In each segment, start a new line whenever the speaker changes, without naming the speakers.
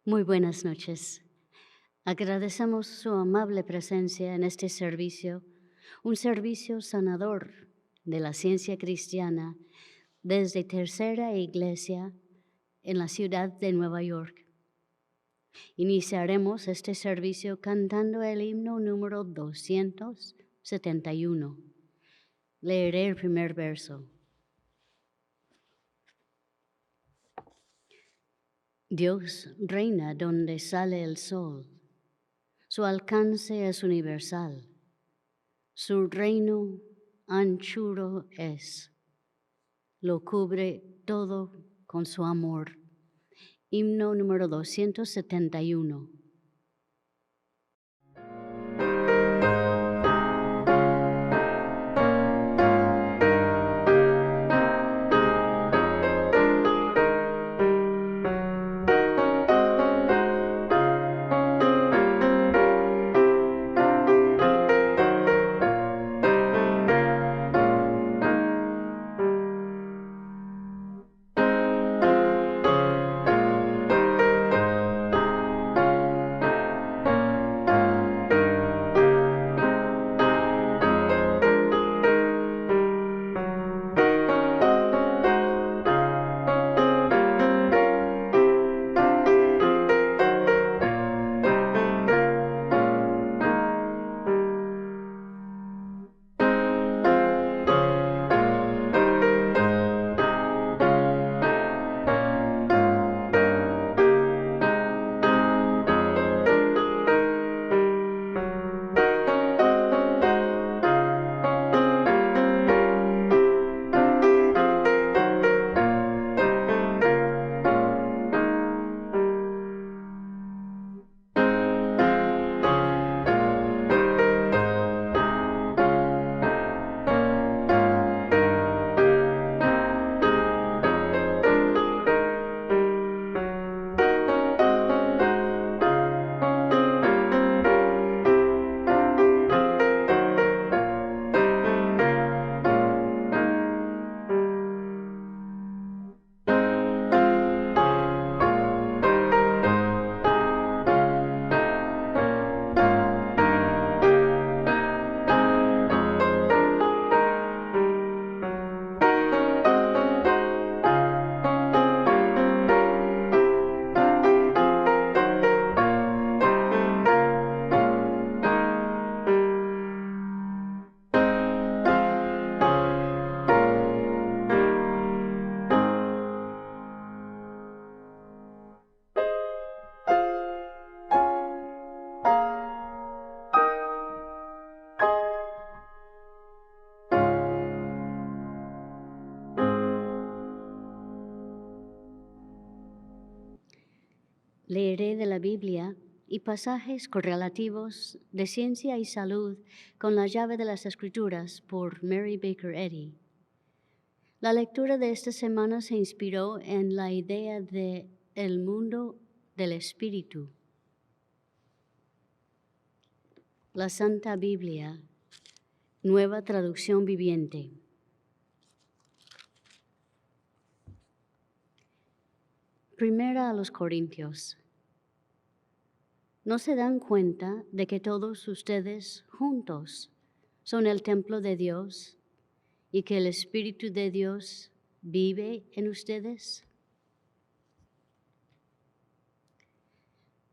Muy buenas noches. Agradecemos su amable presencia en este servicio, un servicio sanador de la ciencia cristiana desde Tercera Iglesia en la ciudad de Nueva York. Iniciaremos este servicio cantando el himno número 271. Leeré el primer verso. Dios reina donde sale el sol. Su alcance es universal. Su reino anchuro es. Lo cubre todo con su amor. Himno número 271. Leeré de la Biblia y pasajes correlativos de ciencia y salud con la llave de las Escrituras por Mary Baker Eddy. La lectura de esta semana se inspiró en la idea de el mundo del espíritu. La Santa Biblia, nueva traducción viviente. Primera a los Corintios. ¿No se dan cuenta de que todos ustedes juntos son el templo de Dios y que el Espíritu de Dios vive en ustedes?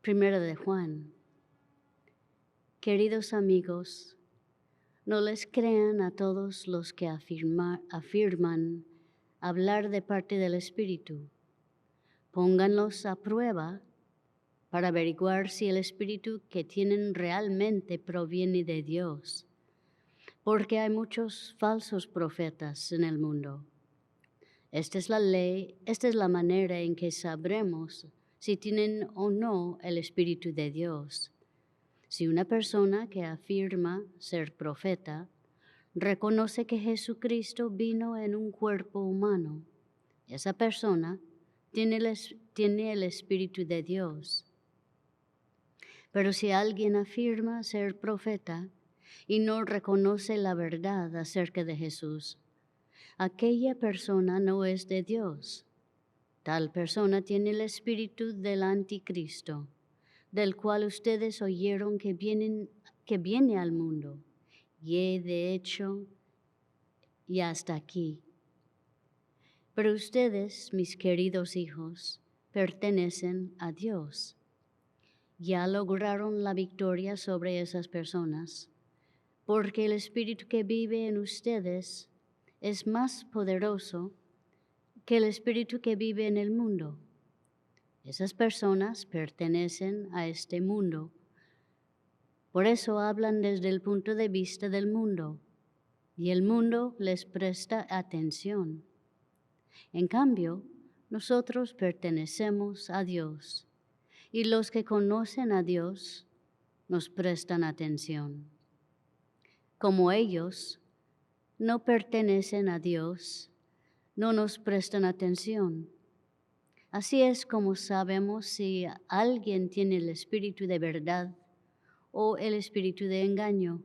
Primera de Juan. Queridos amigos, no les crean a todos los que afirman hablar de parte del Espíritu. Pónganlos a prueba para averiguar si el Espíritu que tienen realmente proviene de Dios, porque hay muchos falsos profetas en el mundo. Esta es la ley, esta es la manera en que sabremos si tienen o no el Espíritu de Dios. Si una persona que afirma ser profeta reconoce que Jesucristo vino en un cuerpo humano, esa persona tiene el Espíritu de Dios. Pero si alguien afirma ser profeta y no reconoce la verdad acerca de Jesús, aquella persona no es de Dios. Tal persona tiene el espíritu del anticristo, del cual ustedes oyeron que viene al mundo. Y de hecho, ya está aquí. Pero ustedes, mis queridos hijos, pertenecen a Dios. Ya lograron la victoria sobre esas personas, porque el espíritu que vive en ustedes es más poderoso que el espíritu que vive en el mundo. Esas personas pertenecen a este mundo. Por eso hablan desde el punto de vista del mundo, y el mundo les presta atención. En cambio, nosotros pertenecemos a Dios, y los que conocen a Dios nos prestan atención. Como ellos no pertenecen a Dios, no nos prestan atención. Así es como sabemos si alguien tiene el espíritu de verdad o el espíritu de engaño.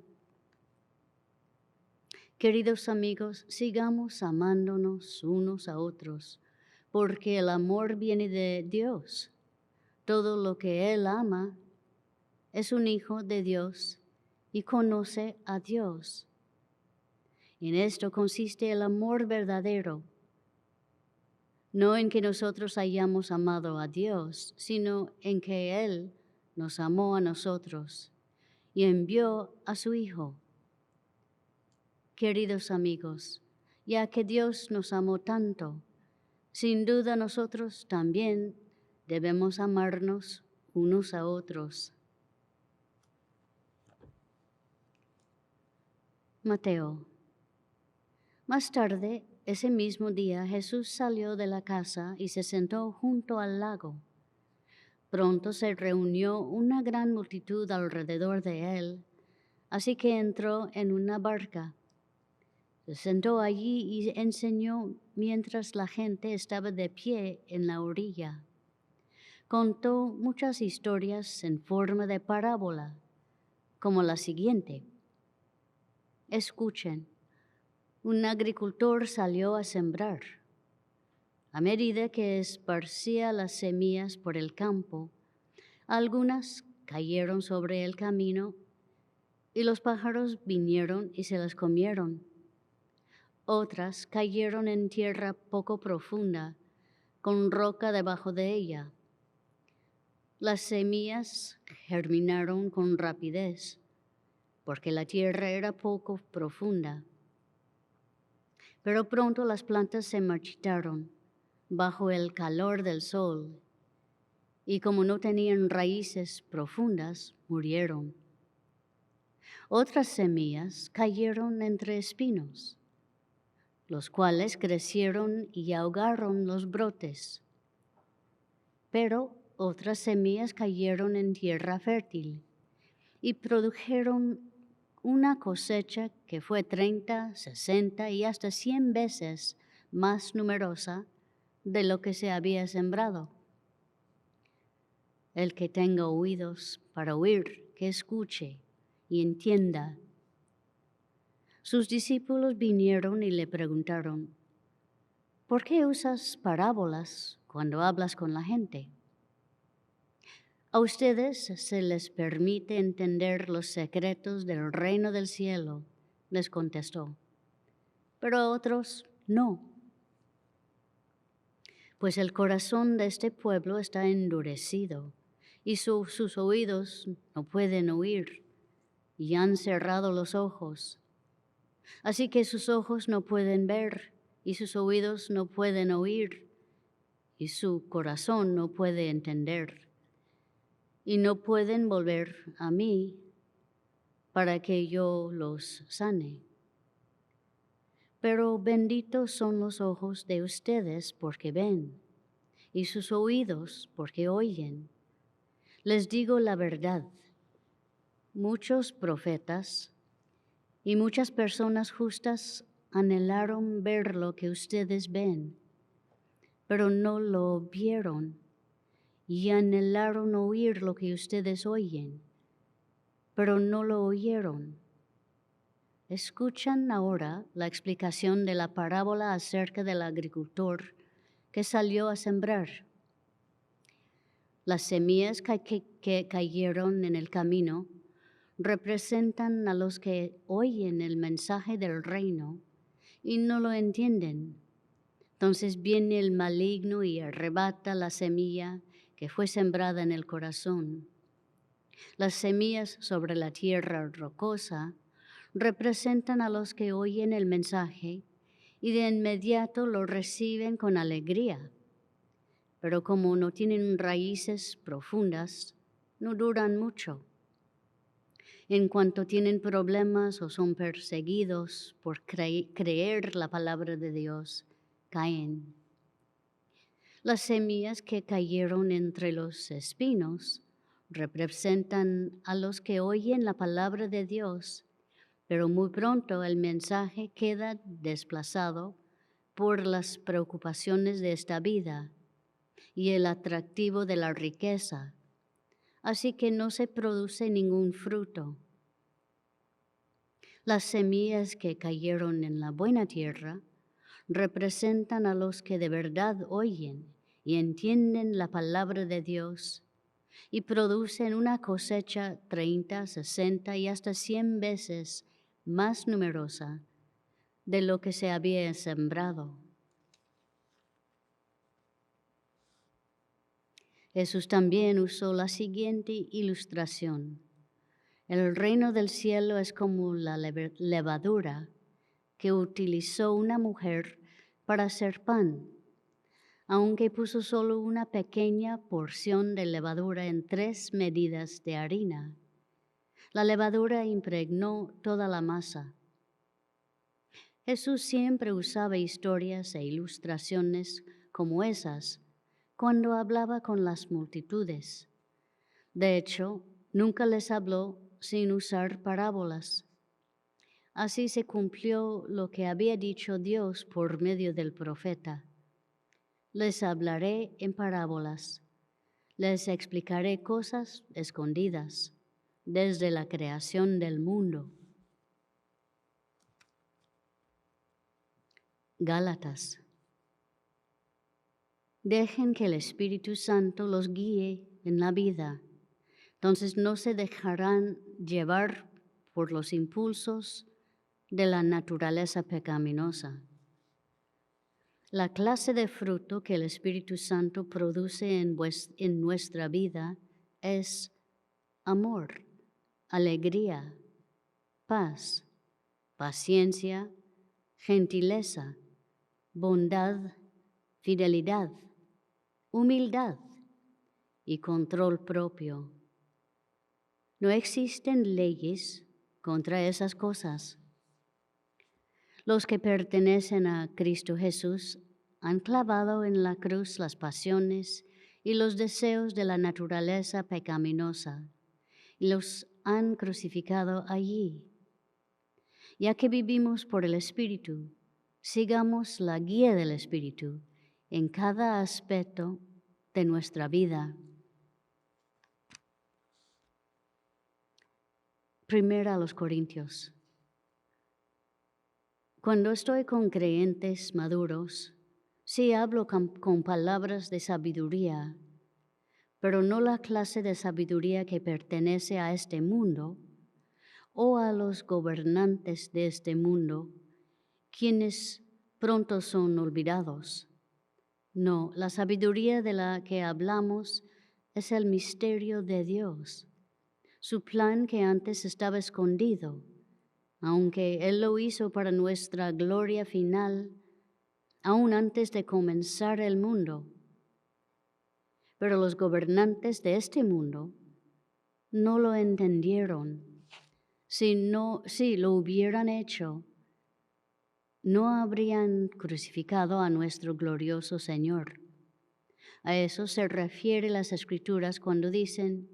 Queridos amigos, sigamos amándonos unos a otros, porque el amor viene de Dios. Todo lo que Él ama es un hijo de Dios y conoce a Dios. En esto consiste el amor verdadero, no en que nosotros hayamos amado a Dios, sino en que Él nos amó a nosotros y envió a su Hijo. Queridos amigos, ya que Dios nos amó tanto, sin duda nosotros también debemos amarnos unos a otros. Mateo. Más tarde, ese mismo día, Jesús salió de la casa y se sentó junto al lago. Pronto se reunió una gran multitud alrededor de él, así que entró en una barca. Se sentó allí y enseñó mientras la gente estaba de pie en la orilla. Contó muchas historias en forma de parábola, como la siguiente. Escuchen. Un agricultor salió a sembrar. A medida que esparcía las semillas por el campo, algunas cayeron sobre el camino y los pájaros vinieron y se las comieron. Otras cayeron en tierra poco profunda, con roca debajo de ella. Las semillas germinaron con rapidez, porque la tierra era poco profunda. Pero pronto las plantas se marchitaron bajo el calor del sol, y como no tenían raíces profundas, murieron. Otras semillas cayeron entre espinos, los cuales crecieron y ahogaron los brotes. Pero otras semillas cayeron en tierra fértil y produjeron una cosecha que fue 30, 60 y hasta 100 veces más numerosa de lo que se había sembrado. El que tenga oídos para oír, que escuche y entienda. Sus discípulos vinieron y le preguntaron, ¿por qué usas parábolas cuando hablas con la gente? A ustedes se les permite entender los secretos del reino del cielo, les contestó, pero a otros no. Pues el corazón de este pueblo está endurecido y sus oídos no pueden oír y han cerrado los ojos. Así que sus ojos no pueden ver y sus oídos no pueden oír y su corazón no puede entender. Y no pueden volver a mí para que yo los sane. Pero benditos son los ojos de ustedes porque ven, y sus oídos porque oyen. Les digo la verdad, muchos profetas y muchas personas justas anhelaron ver lo que ustedes ven, pero no lo vieron, y anhelaron oír lo que ustedes oyen, pero no lo oyeron. Escuchan ahora la explicación de la parábola acerca del agricultor que salió a sembrar. Las semillas que cayeron en el camino representan a los que oyen el mensaje del reino y no lo entienden. Entonces viene el maligno y arrebata la semilla que fue sembrada en el corazón. Las semillas sobre la tierra rocosa representan a los que oyen el mensaje y de inmediato lo reciben con alegría. Pero como no tienen raíces profundas, no duran mucho. En cuanto tienen problemas o son perseguidos por creer la palabra de Dios, caen. Las semillas que cayeron entre los espinos representan a los que oyen la palabra de Dios, pero muy pronto el mensaje queda desplazado por las preocupaciones de esta vida y el atractivo de la riqueza, así que no se produce ningún fruto. Las semillas que cayeron en la buena tierra representan a los que de verdad oyen y entienden la palabra de Dios y producen una cosecha 30, 60 y hasta 100 veces más numerosa de lo que se había sembrado. Jesús también usó la siguiente ilustración. El reino del cielo es como la levadura que utilizó una mujer para hacer pan. Aunque puso solo una pequeña porción de levadura en 3 medidas de harina, la levadura impregnó toda la masa. Jesús siempre usaba historias e ilustraciones como esas cuando hablaba con las multitudes. De hecho, nunca les habló sin usar parábolas. Así se cumplió lo que había dicho Dios por medio del profeta. Les hablaré en parábolas, les explicaré cosas escondidas desde la creación del mundo. Gálatas. Dejen que el Espíritu Santo los guíe en la vida. Entonces no se dejarán llevar por los impulsos de la naturaleza pecaminosa. La clase de fruto que el Espíritu Santo produce en nuestra vida es amor, alegría, paz, paciencia, gentileza, bondad, fidelidad, humildad y control propio. No existen leyes contra esas cosas. Los que pertenecen a Cristo Jesús han clavado en la cruz las pasiones y los deseos de la naturaleza pecaminosa y los han crucificado allí. Ya que vivimos por el Espíritu, sigamos la guía del Espíritu en cada aspecto de nuestra vida. Primera a los Corintios. Cuando estoy con creyentes maduros, sí hablo con palabras de sabiduría, pero no la clase de sabiduría que pertenece a este mundo o a los gobernantes de este mundo, quienes pronto son olvidados. No, la sabiduría de la que hablamos es el misterio de Dios, su plan que antes estaba escondido, aunque Él lo hizo para nuestra gloria final, aún antes de comenzar el mundo. Pero los gobernantes de este mundo no lo entendieron. Si lo hubieran hecho, no habrían crucificado a nuestro glorioso Señor. A eso se refiere las Escrituras cuando dicen: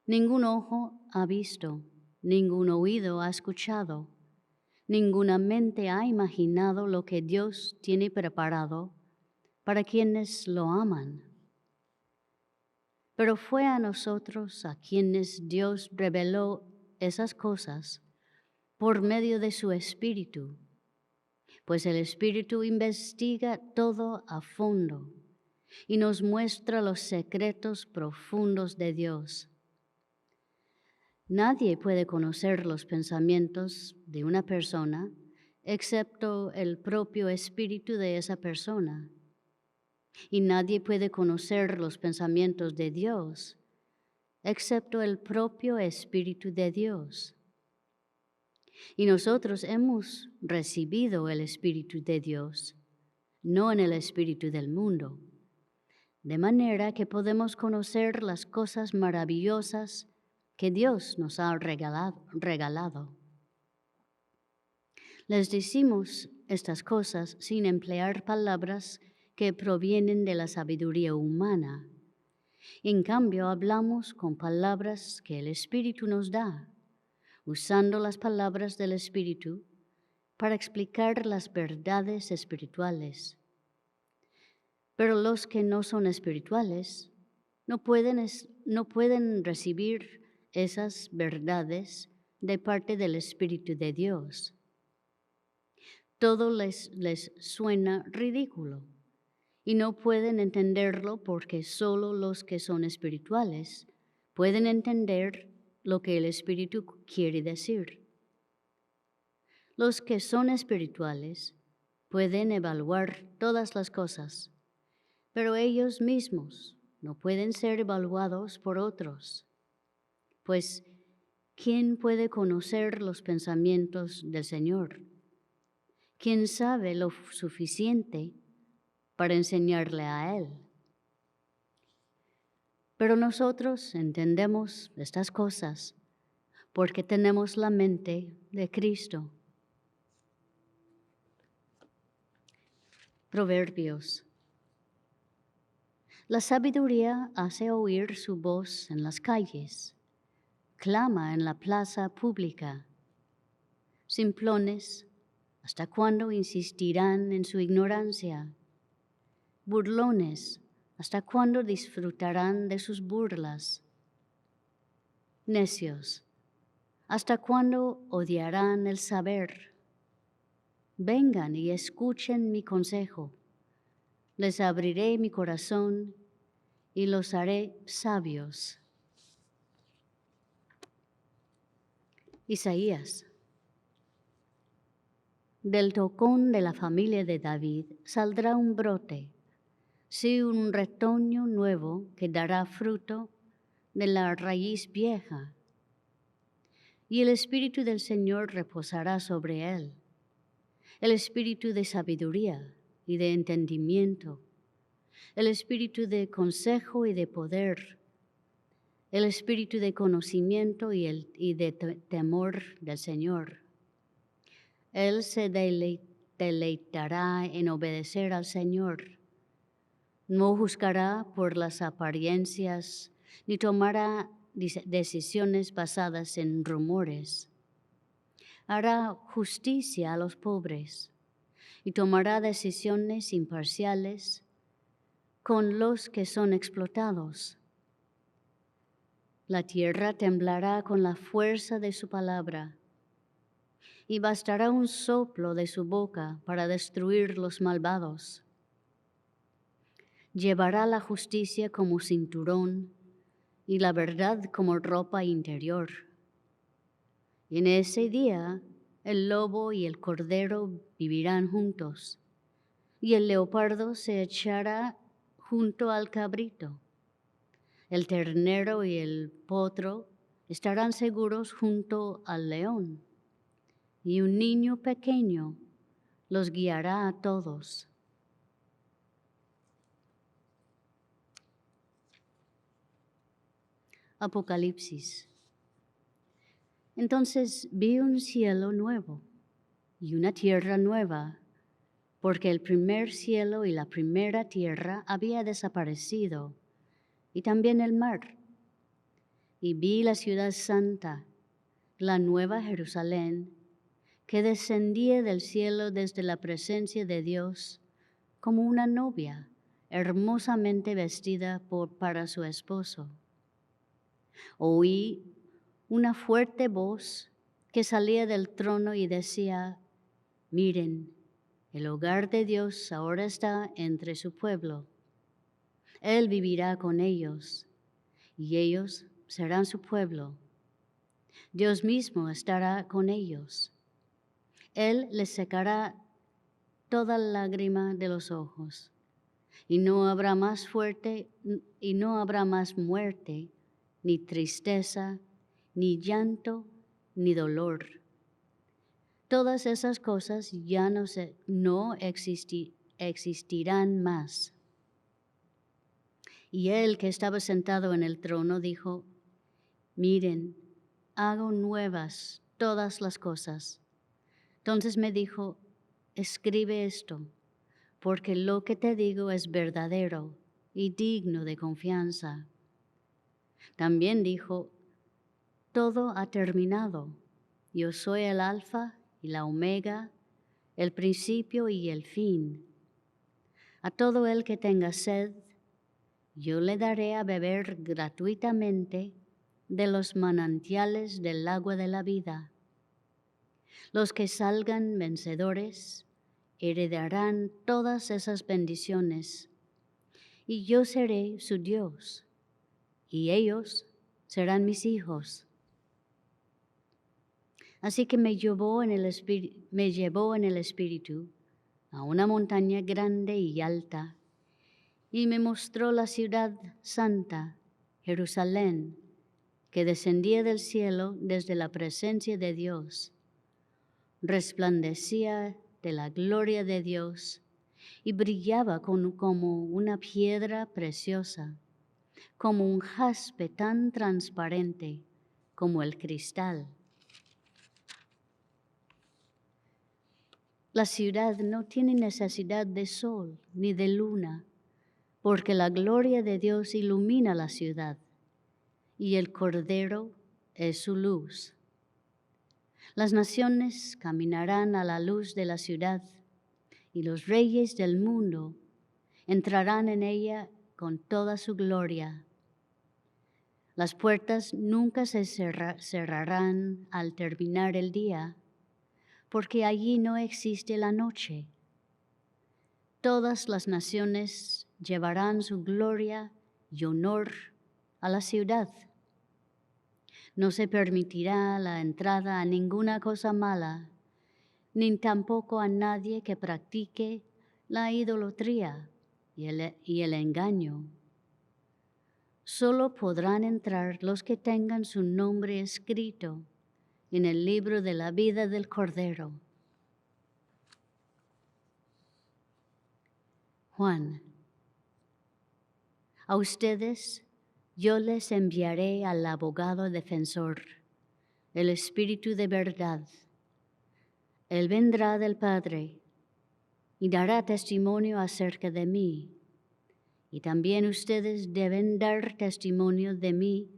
ningún ojo ha visto, ningún oído ha escuchado, ninguna mente ha imaginado lo que Dios tiene preparado para quienes lo aman. Pero fue a nosotros a quienes Dios reveló esas cosas por medio de su Espíritu, pues el Espíritu investiga todo a fondo y nos muestra los secretos profundos de Dios. Nadie puede conocer los pensamientos de una persona excepto el propio espíritu de esa persona. Y nadie puede conocer los pensamientos de Dios excepto el propio espíritu de Dios. Y nosotros hemos recibido el espíritu de Dios, no en el espíritu del mundo, de manera que podemos conocer las cosas maravillosas que Dios nos ha regalado. Les decimos estas cosas sin emplear palabras que provienen de la sabiduría humana. En cambio, hablamos con palabras que el Espíritu nos da, usando las palabras del Espíritu para explicar las verdades espirituales. Pero los que no son espirituales no pueden recibir esas verdades de parte del Espíritu de Dios. Todo les suena ridículo y no pueden entenderlo porque solo los que son espirituales pueden entender lo que el Espíritu quiere decir. Los que son espirituales pueden evaluar todas las cosas, pero ellos mismos no pueden ser evaluados por otros, pues ¿quién puede conocer los pensamientos del Señor? ¿Quién sabe lo suficiente para enseñarle a Él? Pero nosotros entendemos estas cosas porque tenemos la mente de Cristo. Proverbios. La sabiduría hace oír su voz en las calles, clama en la plaza pública. Simplones, ¿hasta cuándo insistirán en su ignorancia? Burlones, ¿hasta cuándo disfrutarán de sus burlas? Necios, ¿hasta cuándo odiarán el saber? Vengan y escuchen mi consejo. Les abriré mi corazón y los haré sabios. Isaías. Del tocón de la familia de David saldrá un brote, sí, un retoño nuevo que dará fruto de la raíz vieja. Y el Espíritu del Señor reposará sobre él, el Espíritu de sabiduría y de entendimiento, el Espíritu de consejo y de poder, el Espíritu de conocimiento y de temor del Señor. Él se deleitará en obedecer al Señor. No juzgará por las apariencias, ni tomará decisiones basadas en rumores. Hará justicia a los pobres y tomará decisiones imparciales con los que son explotados. La tierra temblará con la fuerza de su palabra y bastará un soplo de su boca para destruir los malvados. Llevará la justicia como cinturón y la verdad como ropa interior. En ese día el lobo y el cordero vivirán juntos, y el leopardo se echará junto al cabrito. El ternero y el potro estarán seguros junto al león, y un niño pequeño los guiará a todos. Apocalipsis. Entonces vi un cielo nuevo y una tierra nueva, porque el primer cielo y la primera tierra había desaparecido, y también el mar. Y vi la ciudad santa, la nueva Jerusalén, que descendía del cielo desde la presencia de Dios, como una novia, hermosamente vestida para su esposo. Oí una fuerte voz que salía del trono y decía: miren, El hogar de Dios ahora está entre su pueblo. Él vivirá con ellos y ellos serán su pueblo. Dios mismo estará con ellos. Él les secará toda lágrima de los ojos y no habrá más muerte, ni tristeza, ni llanto, ni dolor. Todas esas cosas ya no existirán más. Y él que estaba sentado en el trono dijo, miren, hago nuevas todas las cosas. Entonces me dijo, escribe esto, porque lo que te digo es verdadero y digno de confianza. También dijo, todo ha terminado. Yo soy el Alfa y la Omega, el principio y el fin. A todo el que tenga sed, yo le daré a beber gratuitamente de los manantiales del agua de la vida. Los que salgan vencedores heredarán todas esas bendiciones, y yo seré su Dios, y ellos serán mis hijos. Así que me llevó en el espíritu a una montaña grande y alta, y me mostró la ciudad santa, Jerusalén, que descendía del cielo desde la presencia de Dios. Resplandecía de la gloria de Dios y brillaba como una piedra preciosa, como un jaspe tan transparente como el cristal. La ciudad no tiene necesidad de sol ni de luna, porque la gloria de Dios ilumina la ciudad y el Cordero es su luz. Las naciones caminarán a la luz de la ciudad y los reyes del mundo entrarán en ella con toda su gloria. Las puertas nunca se cerrarán al terminar el día, porque allí no existe la noche. Todas las naciones llevarán su gloria y honor a la ciudad. No se permitirá la entrada a ninguna cosa mala, ni tampoco a nadie que practique la idolatría y el engaño. Solo podrán entrar los que tengan su nombre escrito en el libro de la vida del Cordero. Juan, a ustedes yo les enviaré al abogado defensor, el Espíritu de verdad. Él vendrá del Padre y dará testimonio acerca de mí. Y también ustedes deben dar testimonio de mí,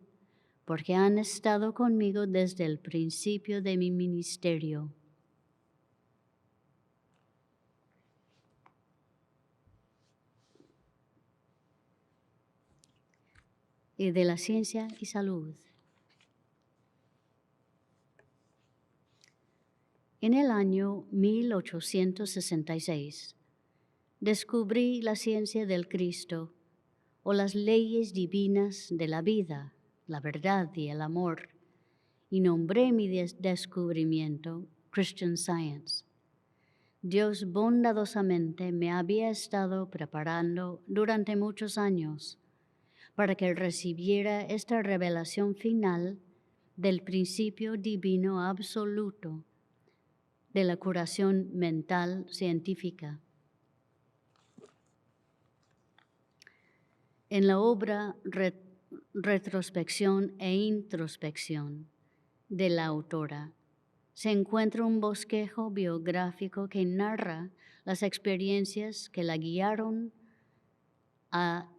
porque han estado conmigo desde el principio de mi ministerio. Y de la ciencia y salud. En el año 1866, descubrí la ciencia del Cristo o las leyes divinas de la vida, la verdad y el amor, y nombré mi descubrimiento Christian Science. Dios bondadosamente me había estado preparando durante muchos años para que recibiera esta revelación final del principio divino absoluto de la curación mental científica. En la obra Retrospección e Introspección de la autora se encuentra un bosquejo biográfico que narra las experiencias que la guiaron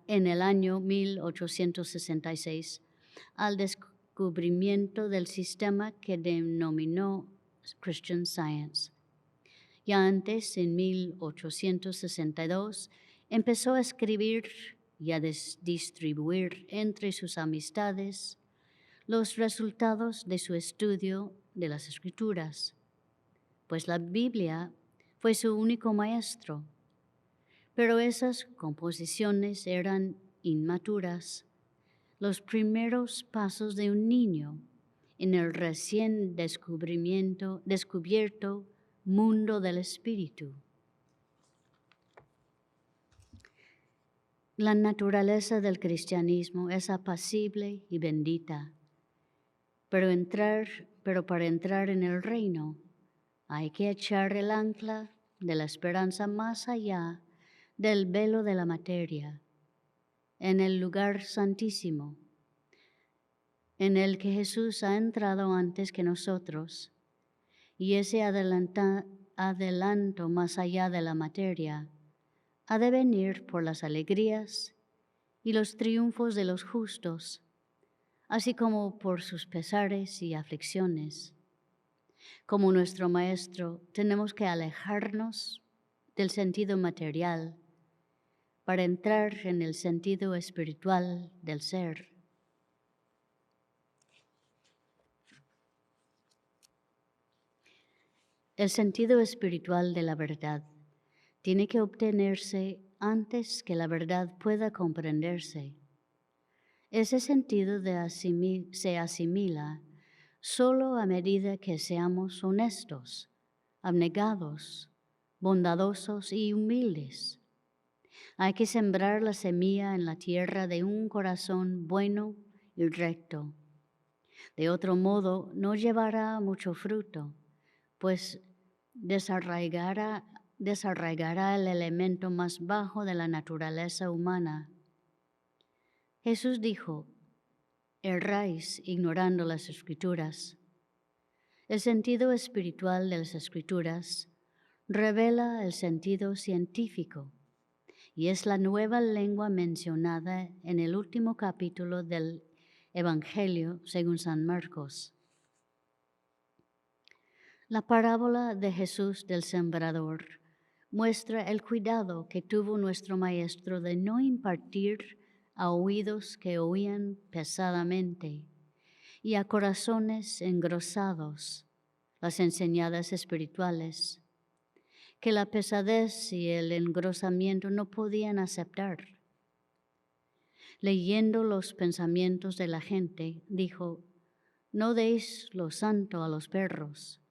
en el año 1866 al descubrimiento del sistema que denominó Christian Science. Ya antes, en 1862, empezó a escribir y a distribuir entre sus amistades los resultados de su estudio de las Escrituras, pues la Biblia fue su único maestro, pero esas composiciones eran inmaturas, los primeros pasos de un niño en el recién descubierto mundo del espíritu. La naturaleza del cristianismo es apacible y bendita, pero para entrar en el reino hay que echar el ancla de la esperanza más allá del velo de la materia, en el lugar santísimo, en el que Jesús ha entrado antes que nosotros, y ese adelanto más allá de la materia ha de venir por las alegrías y los triunfos de los justos, así como por sus pesares y aflicciones. Como nuestro Maestro, tenemos que alejarnos del sentido material para entrar en el sentido espiritual del ser. El sentido espiritual de la verdad tiene que obtenerse antes que la verdad pueda comprenderse. Ese sentido se asimila solo a medida que seamos honestos, abnegados, bondadosos y humildes. Hay que sembrar la semilla en la tierra de un corazón bueno y recto. De otro modo, no llevará mucho fruto, pues desarraigará el elemento más bajo de la naturaleza humana. Jesús dijo: erráis ignorando las Escrituras. El sentido espiritual de las Escrituras revela el sentido científico y es la nueva lengua mencionada en el último capítulo del Evangelio según San Marcos. La parábola de Jesús del Sembrador muestra el cuidado que tuvo nuestro Maestro de no impartir a oídos que oían pesadamente y a corazones engrosados las enseñanzas espirituales, que la pesadez y el engrosamiento no podían aceptar. Leyendo los pensamientos de la gente, dijo: no deis lo santo a los perros,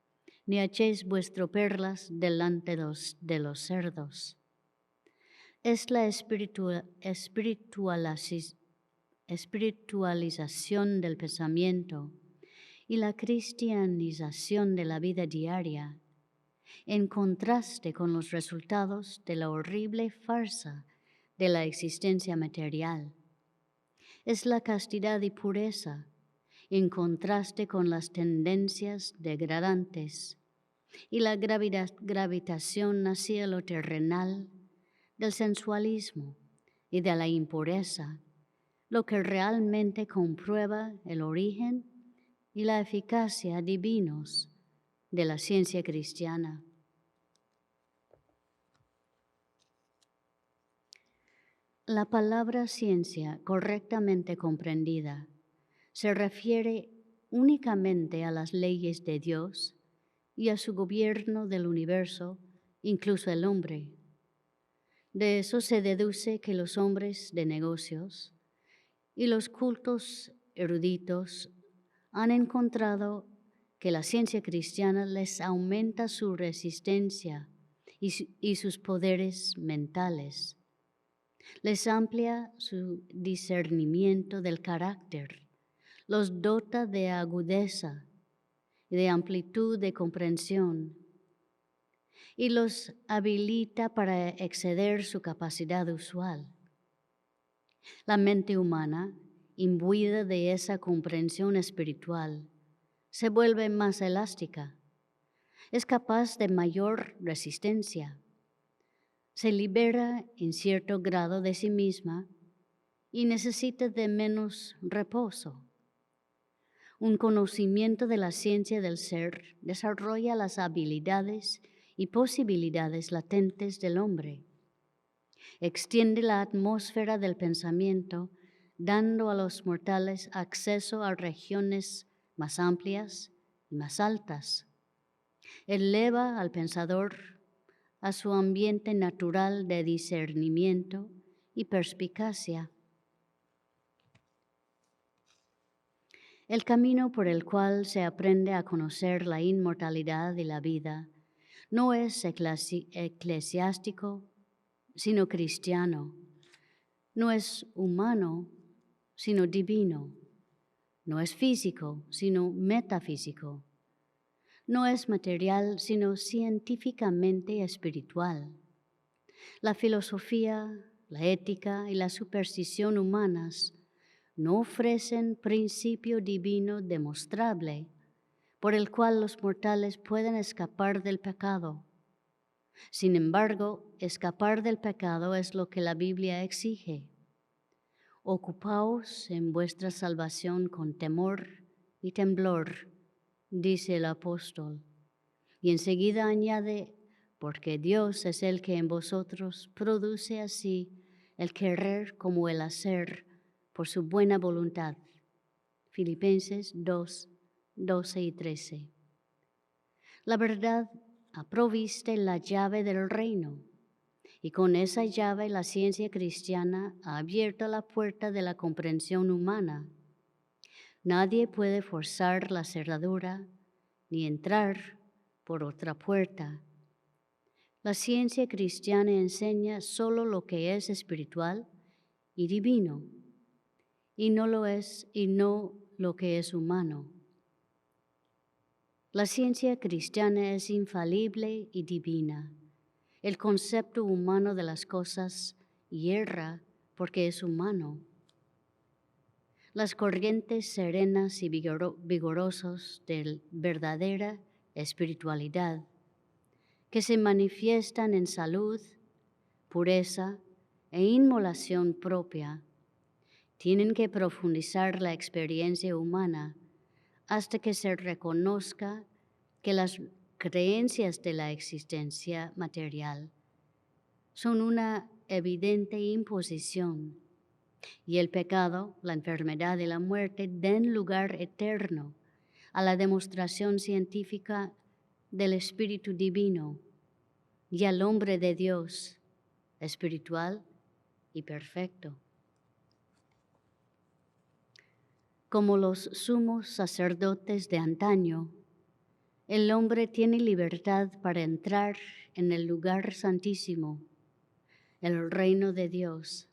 ni echéis vuestras perlas delante de los cerdos. Es la espiritualización del pensamiento y la cristianización de la vida diaria, en contraste con los resultados de la horrible farsa de la existencia material. Es la castidad y pureza, en contraste con las tendencias degradantes y la gravitación hacia lo terrenal, del sensualismo y de la impureza, lo que realmente comprueba el origen y la eficacia divinos de la ciencia cristiana. La palabra ciencia, correctamente comprendida, se refiere únicamente a las leyes de Dios y a su gobierno del universo, incluso el hombre. De eso se deduce que los hombres de negocios y los cultos eruditos han encontrado que la ciencia cristiana les aumenta su resistencia y sus poderes mentales. Les amplia su discernimiento del carácter, los dota de agudeza y de amplitud de comprensión, y los habilita para exceder su capacidad usual. La mente humana, imbuida de esa comprensión espiritual, se vuelve más elástica, es capaz de mayor resistencia, se libera en cierto grado de sí misma y necesita de menos reposo. Un conocimiento de la ciencia del ser desarrolla las habilidades y posibilidades latentes del hombre. Extiende la atmósfera del pensamiento, dando a los mortales acceso a regiones más amplias y más altas. Eleva al pensador a su ambiente natural de discernimiento y perspicacia. El camino por el cual se aprende a conocer la inmortalidad y la vida no es eclesiástico, sino cristiano. No es humano, sino divino. No es físico, sino metafísico. No es material, sino científicamente espiritual. La filosofía, la ética y la superstición humanas no ofrecen principio divino demostrable por el cual los mortales pueden escapar del pecado. Sin embargo, escapar del pecado es lo que la Biblia exige. Ocupaos en vuestra salvación con temor y temblor, dice el apóstol. Y enseguida añade, porque Dios es el que en vosotros produce así el querer como el hacer por su buena voluntad. Filipenses 2, 12 y 13. La verdad proviste la llave del reino, y con esa llave la ciencia cristiana ha abierto la puerta de la comprensión humana. Nadie puede forzar la cerradura ni entrar por otra puerta. La ciencia cristiana enseña solo lo que es espiritual y divino, y no lo que es humano. La ciencia cristiana es infalible y divina. El concepto humano de las cosas hierra porque es humano. Las corrientes serenas y vigorosas de verdadera espiritualidad que se manifiestan en salud, pureza e inmolación propia, tienen que profundizar la experiencia humana hasta que se reconozca que las creencias de la existencia material son una evidente imposición y el pecado, la enfermedad y la muerte den lugar eterno a la demostración científica del Espíritu Divino y al hombre de Dios, espiritual y perfecto. Como los sumos sacerdotes de antaño, el hombre tiene libertad para entrar en el lugar santísimo, el reino de Dios.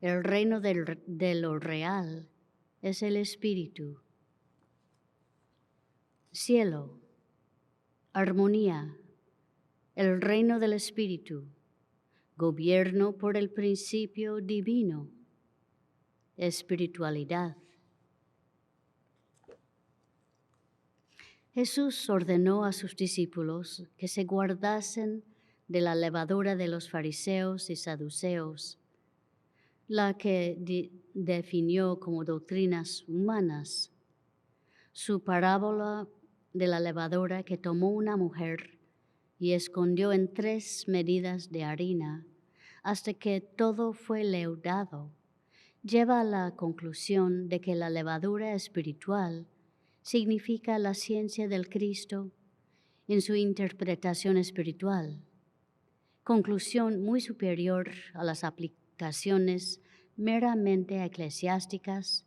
El reino de lo real es el Espíritu. Cielo, armonía, el reino del Espíritu, gobierno por el principio divino, espiritualidad. Jesús ordenó a sus discípulos que se guardasen de la levadura de los fariseos y saduceos, la que definió como doctrinas humanas. Su parábola de la levadura que tomó una mujer y escondió en 3 medidas de harina hasta que todo fue leudado, lleva a la conclusión de que la levadura espiritual significa la ciencia del Cristo en su interpretación espiritual, conclusión muy superior a las aplicaciones meramente eclesiásticas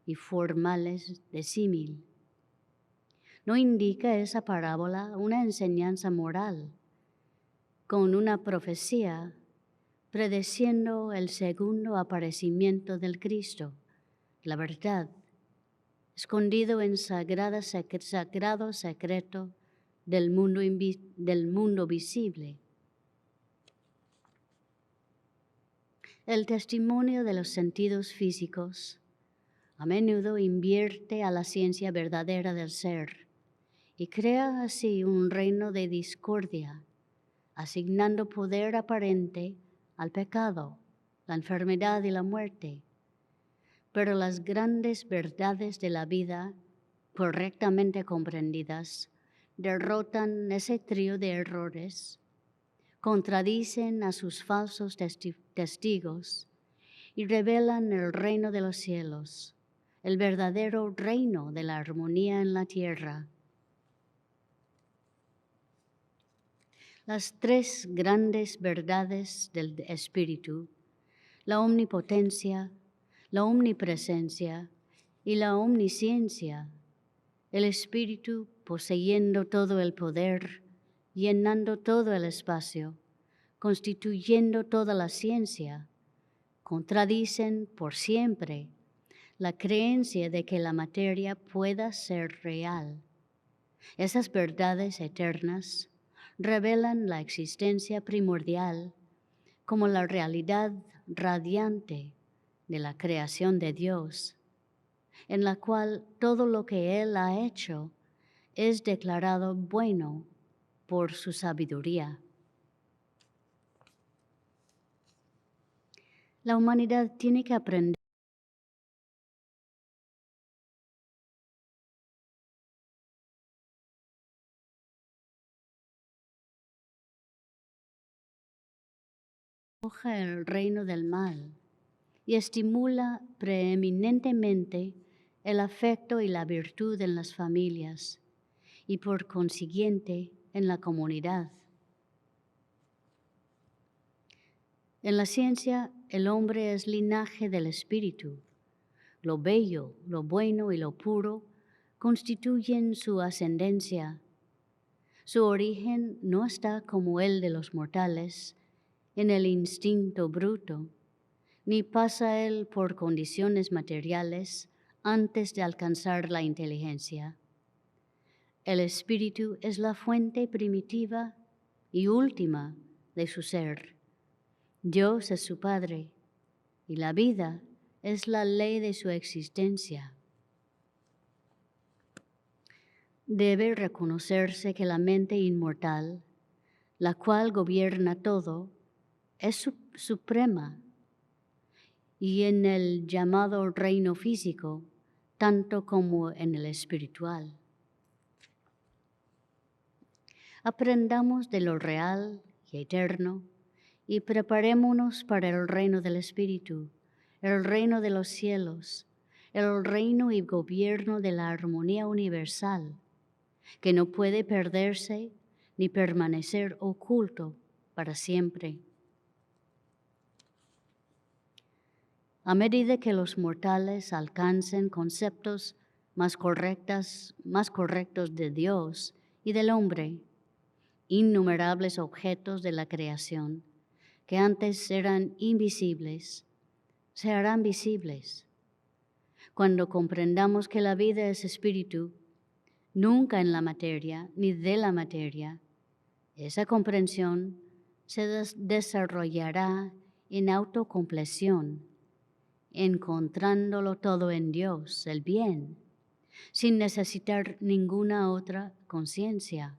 y formales de símil. ¿No indica esa parábola una enseñanza moral con una profecía predeciendo el segundo aparecimiento del Cristo, la verdad, escondido en sagrado secreto del mundo visible? El testimonio de los sentidos físicos a menudo invierte a la ciencia verdadera del ser y crea así un reino de discordia, asignando poder aparente al pecado, la enfermedad y la muerte. Pero las grandes verdades de la vida, correctamente comprendidas, derrotan ese trío de errores, contradicen a sus falsos testigos y revelan el reino de los cielos, el verdadero reino de la armonía en la tierra. las tres grandes verdades del Espíritu, la omnipotencia, la omnipresencia y la omnisciencia, el Espíritu poseyendo todo el poder, llenando todo el espacio, constituyendo toda la ciencia, contradicen por siempre la creencia de que la materia pueda ser real. Esas verdades eternas revelan la existencia primordial como la realidad radiante de la creación de Dios, en la cual todo lo que Él ha hecho es declarado bueno por su sabiduría. La humanidad tiene que aprender el reino del mal y estimula preeminentemente el afecto y la virtud en las familias y por consiguiente en la comunidad. En la ciencia, el hombre es linaje del espíritu. Lo bello, lo bueno y lo puro constituyen su ascendencia. Su origen no está como el de los mortales, en el instinto bruto, ni pasa él por condiciones materiales antes de alcanzar la inteligencia. El espíritu es la fuente primitiva y última de su ser. Dios es su Padre y la vida es la ley de su existencia. Debe reconocerse que la mente inmortal, la cual gobierna todo, es suprema y en el llamado reino físico, tanto como en el espiritual. Aprendamos de lo real y eterno y preparémonos para el reino del Espíritu, el reino de los cielos, el reino y gobierno de la armonía universal, que no puede perderse ni permanecer oculto para siempre. A medida que los mortales alcancen conceptos más correctos de Dios y del hombre, innumerables objetos de la creación que antes eran invisibles, se harán visibles. Cuando comprendamos que la vida es espíritu, nunca en la materia ni de la materia, esa comprensión se desarrollará en autocompleción, encontrándolo todo en Dios, el bien, sin necesitar ninguna otra conciencia.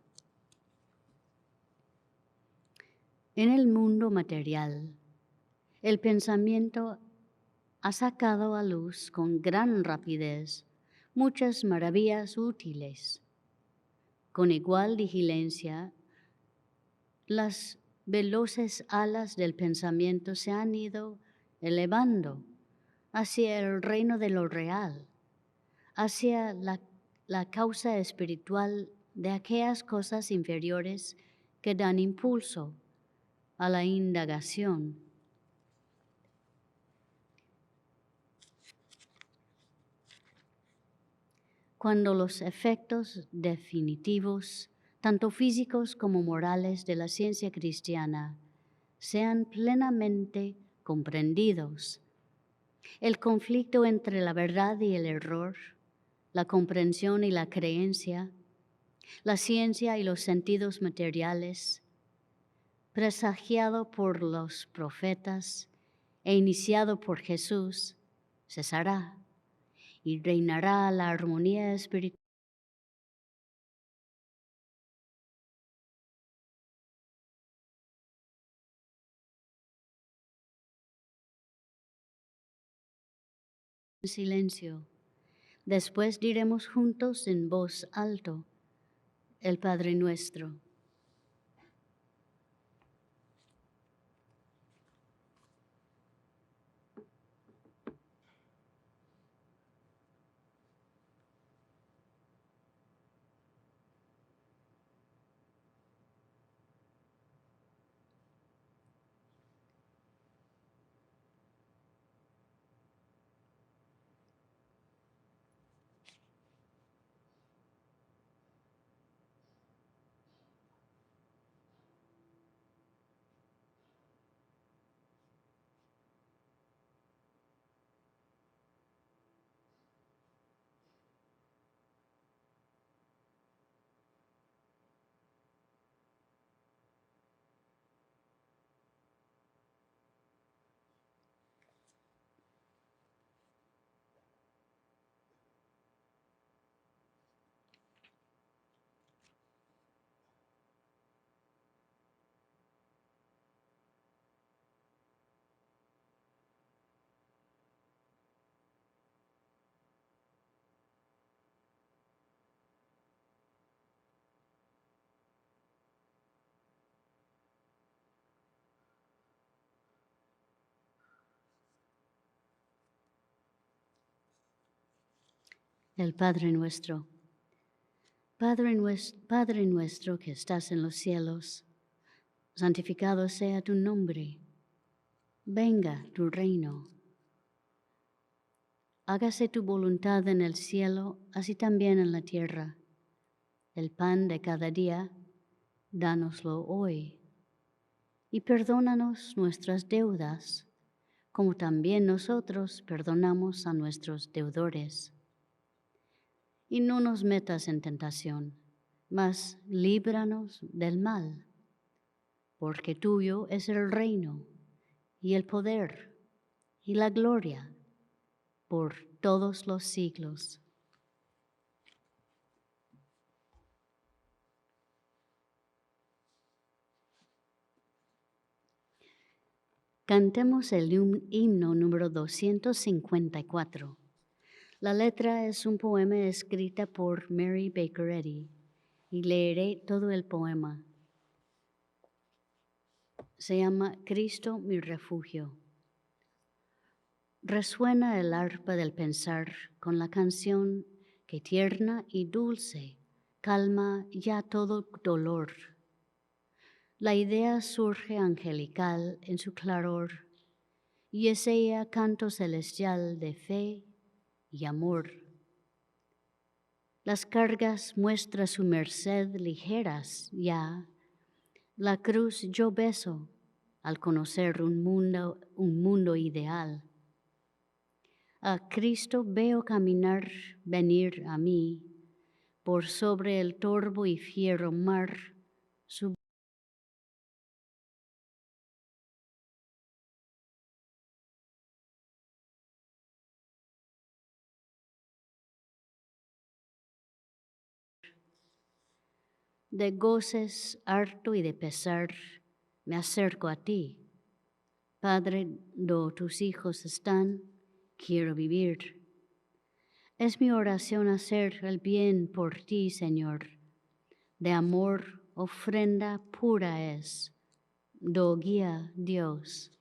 En el mundo material, el pensamiento ha sacado a luz con gran rapidez muchas maravillas útiles. Con igual vigilancia, las veloces alas del pensamiento se han ido elevando hacia el reino de lo real, hacia la causa espiritual de aquellas cosas inferiores que dan impulso a la indagación. Cuando los efectos definitivos, tanto físicos como morales, de la ciencia cristiana sean plenamente comprendidos, el conflicto entre la verdad y el error, la comprensión y la creencia, la ciencia y los sentidos materiales, presagiado por los profetas e iniciado por Jesús, cesará y reinará la armonía espiritual. En silencio. Después diremos juntos en voz alto el Padre Nuestro. El Padre nuestro. Padre nuestro que estás en los cielos, santificado sea tu nombre. Venga tu reino. Hágase tu voluntad en el cielo, así también en la tierra. El pan de cada día, dánoslo hoy. Y perdónanos nuestras deudas, como también nosotros perdonamos a nuestros deudores. Y no nos metas en tentación, mas líbranos del mal, porque tuyo es el reino, y el poder, y la gloria, por todos los siglos. Cantemos el himno número 254. La letra es un poema escrita por Mary Baker Eddy y leeré todo el poema. Se llama Cristo mi refugio. Resuena el arpa del pensar con la canción que tierna y dulce calma ya todo dolor. La idea surge angelical en su claror y es ella canto celestial de fe y amor. Las cargas muestra su merced ligeras ya, la cruz yo beso al conocer un mundo ideal. A Cristo veo caminar, venir a mí, por sobre el torvo y fiero mar, su de goces harto y de pesar, me acerco a ti. Padre, do tus hijos están, quiero vivir. Es mi oración hacer el bien por ti, Señor. De amor, ofrenda pura es. Do guía Dios.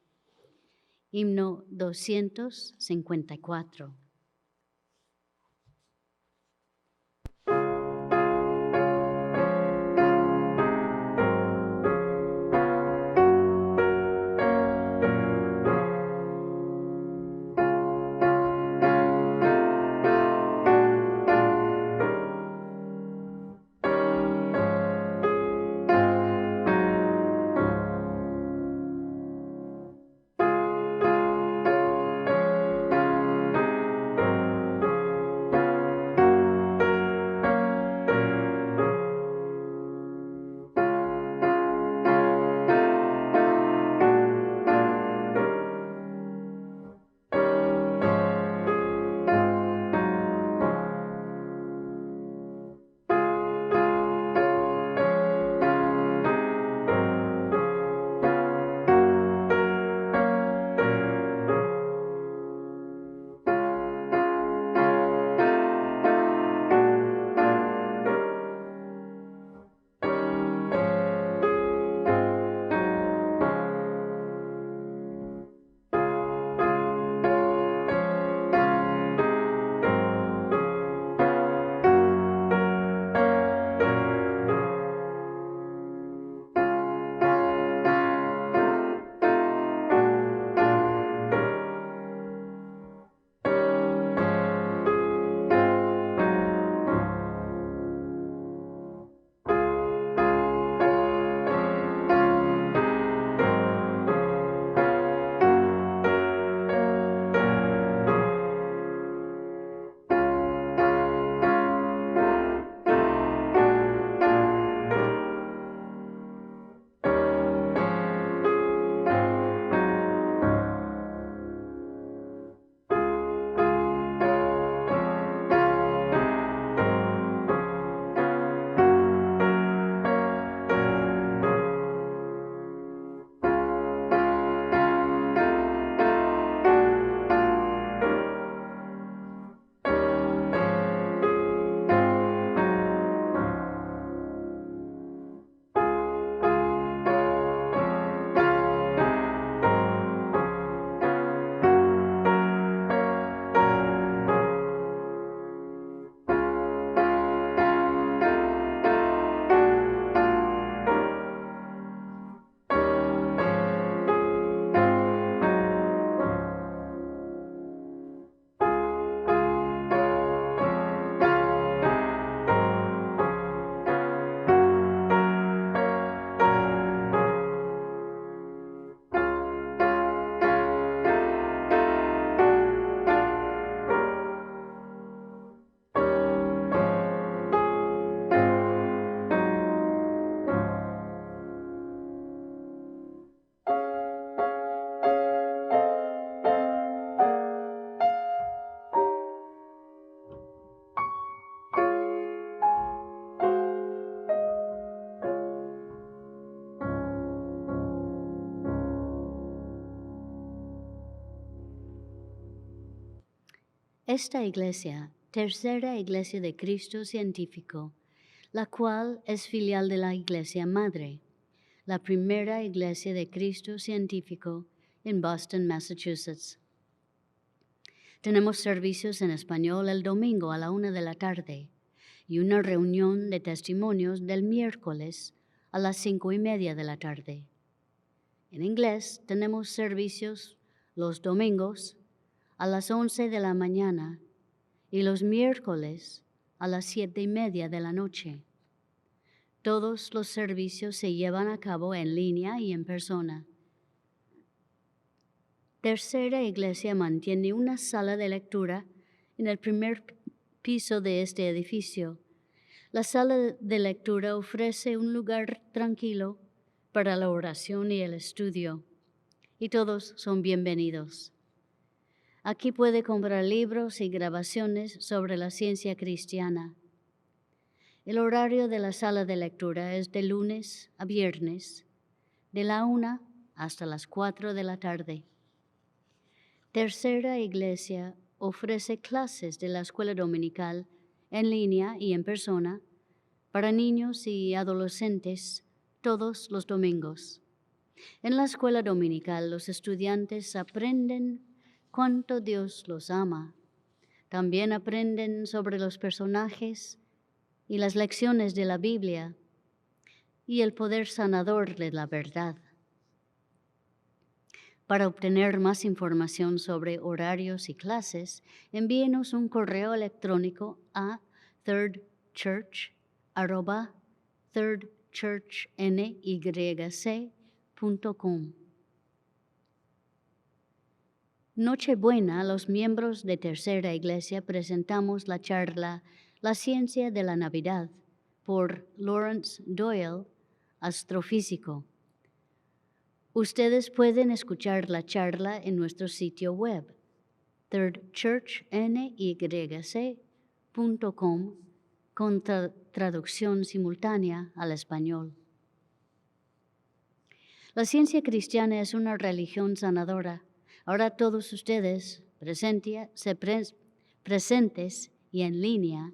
Himno 254. Esta iglesia, tercera iglesia de Cristo científico, la cual es filial de la Iglesia Madre, la primera iglesia de Cristo científico en Boston, Massachusetts. Tenemos servicios en español el domingo a la 1 de la tarde y una reunión de testimonios del miércoles a las 5:30 de la tarde. En inglés tenemos servicios los domingos a las 11 de la mañana y los miércoles a las 7:30 de la noche. Todos los servicios se llevan a cabo en línea y en persona. Tercera Iglesia mantiene una sala de lectura en el primer piso de este edificio. La sala de lectura ofrece un lugar tranquilo para la oración y el estudio, y todos son bienvenidos. Aquí puede comprar libros y grabaciones sobre la ciencia cristiana. El horario de la sala de lectura es de lunes a viernes, de la 1 hasta las 4 de la tarde. Tercera Iglesia ofrece clases de la escuela dominical en línea y en persona para niños y adolescentes todos los domingos. En la escuela dominical los estudiantes aprenden cuánto Dios los ama. También aprenden sobre los personajes y las lecciones de la Biblia y el poder sanador de la verdad. Para obtener más información sobre horarios y clases, envíenos un correo electrónico a thirdchurch@thirdchurchnyc.com. Nochebuena, los miembros de Tercera Iglesia presentamos la charla La ciencia de la Navidad por Lawrence Doyle, astrofísico. Ustedes pueden escuchar la charla en nuestro sitio web, thirdchurchnyc.com, con traducción simultánea al español. La ciencia cristiana es una religión sanadora. Ahora todos ustedes, presentes y en línea,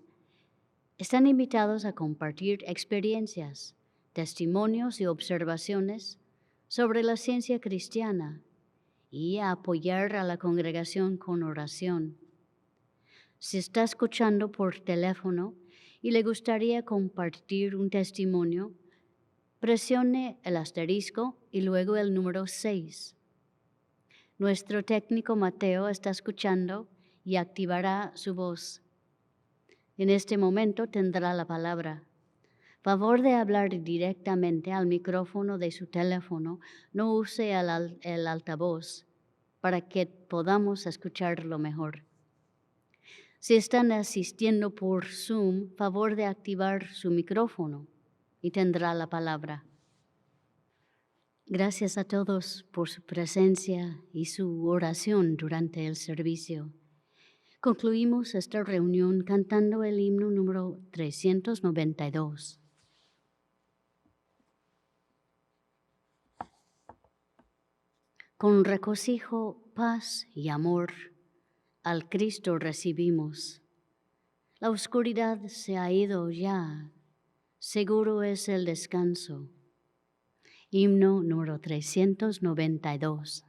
están invitados a compartir experiencias, testimonios y observaciones sobre la ciencia cristiana y a apoyar a la congregación con oración. Si está escuchando por teléfono y le gustaría compartir un testimonio, presione el asterisco y luego el número 6. Nuestro técnico Mateo está escuchando y activará su voz. En este momento tendrá la palabra. Favor de hablar directamente al micrófono de su teléfono, no use el altavoz para que podamos escucharlo mejor. Si están asistiendo por Zoom, favor de activar su micrófono y tendrá la palabra. Gracias a todos por su presencia y su oración durante el servicio. Concluimos esta reunión cantando el himno número 392. Con regocijo, paz y amor, al Cristo recibimos. La oscuridad se ha ido ya, seguro es el descanso. Himno número 392.